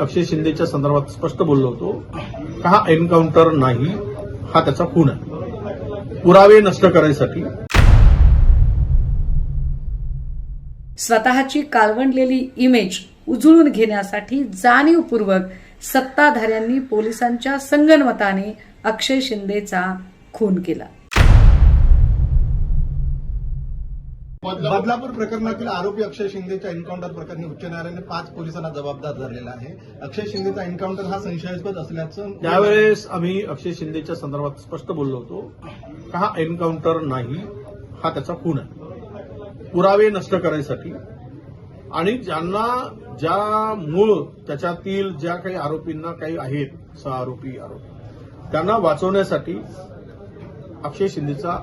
अक्षय शिंदेच्या संदर्भात स्पष्ट बोललो होतो का हा एन्काउंटर नाही, हा त्याचा खून आहे, पुरावे नष्ट करायसाठी। स्वतःची काळवंडलेली इमेज उजळून घेण्यासाठी जाणीवपूर्वक सत्ताधाऱ्यांनी पोलिसांच्या संगनमताने अक्षय शिंदेचा खून केला। बदलापूर प्रकरणातील आरोपी अक्षय शिंदेच्या एन्काउंटर प्रकरणी उच्च न्यायालयाने 5 पोलिसांना जबाबदार धरलेला आहे। अक्षय शिंदेचा एन्काउंटर हा संशयास्पद असल्याचं त्यावेळेस आम्ही अक्षय शिंदेच्या संदर्भात स्पष्ट बोललो होतो का हा एन्काउंटर नाही, हा त्याचा खून आहे, पुरावे नष्ट करायसाठी आणि ज्या मूळ त्याच्यातील ज्या काही आरोपींना काही आहेत, 6 आरोपी त्यांना वाचवण्यासाठी अक्षय शिंदेचा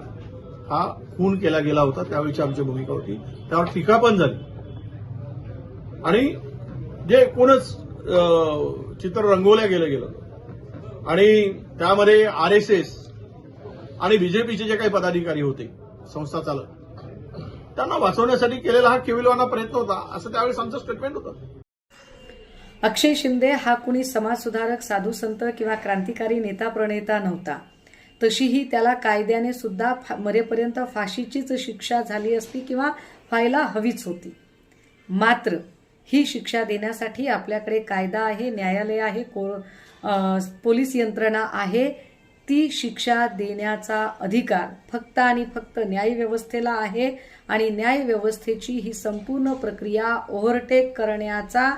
हा खून केला गेला होता। त्यावेळीची आमची भूमिका होती, त्यावर टीका पण झाली आणि जे एकूणच चित्र रंगवल्या गेलं आणि त्यामध्ये आरएसएस आणि बीजेपीचे जे काही पदाधिकारी होते, संस्था चालक, त्यांना वाचवण्यासाठी केलेला हा केविलवाना प्रयत्न होता, असं त्यावेळेस आमचं स्टेटमेंट होतं। अक्षय शिंदे हा कुणी समाजसुधारक, साधू संत किंवा क्रांतिकारी नेता प्रणेता नव्हता। तशीही त्याला कायद्याने सुद्धा मरेपर्यंत फाशीचीच शिक्षा झाली असती किंवा व्हायला हवीच होती। मात्र ही शिक्षा देण्यासाठी आपल्याकडे कायदा आहे, न्यायालय आहे, पोलीस यंत्रणा आहे। ती शिक्षा देण्याचा अधिकार फक्त आणि फक्त न्यायव्यवस्थेला आहे आणि न्यायव्यवस्थेची ही संपूर्ण प्रक्रिया ओव्हरटेक करण्याचा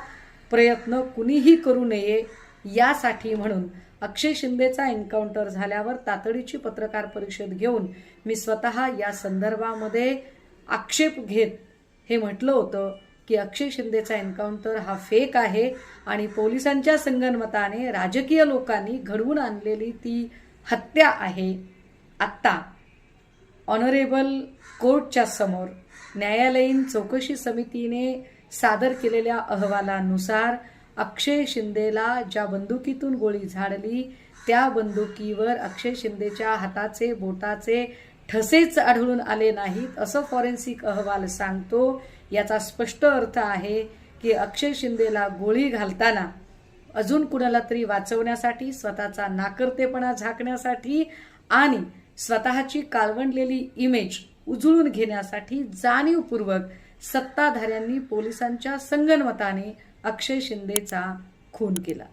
प्रयत्न कुणीही करू नये, यासाठी म्हणून अक्षय शिंदेचा एन्काउंटर झाल्यावर तातडीची पत्रकार परिषद घेऊन मी स्वतः या संदर्भामध्ये आक्षेप घेत हे म्हटलं होतं की अक्षय शिंदेचा एन्काउंटर हा फेक आहे आणि पोलिसांच्या संगनमताने राजकीय लोकांनी घडवून आणलेली ती हत्या आहे। आत्ता ऑनरेबल कोर्टच्या समोर न्यायालयीन चौकशी समितीने सादर केलेल्या अहवालानुसार अक्षय शिंदेला ज्या बंदुकीतून गोळी झाडली त्या बंदुकीवर अक्षय शिंदेच्या हाताचे बोटाचे ठसेच आढळून आले नाहीत असं फॉरेन्सिक अहवाल सांगतो। याचा स्पष्ट अर्थ आहे की अक्षय शिंदेला गोळी घालताना अजून कुणाला तरी वाचवण्यासाठी, स्वतःचा नाकर्तेपणा झाकण्यासाठी आणि स्वतःची काळवंडलेली इमेज उजळून घेण्यासाठी जाणीवपूर्वक सत्ताधाऱ्यांनी पोलिसांच्या संगनमताने अक्षय शिंदेचा खून केला।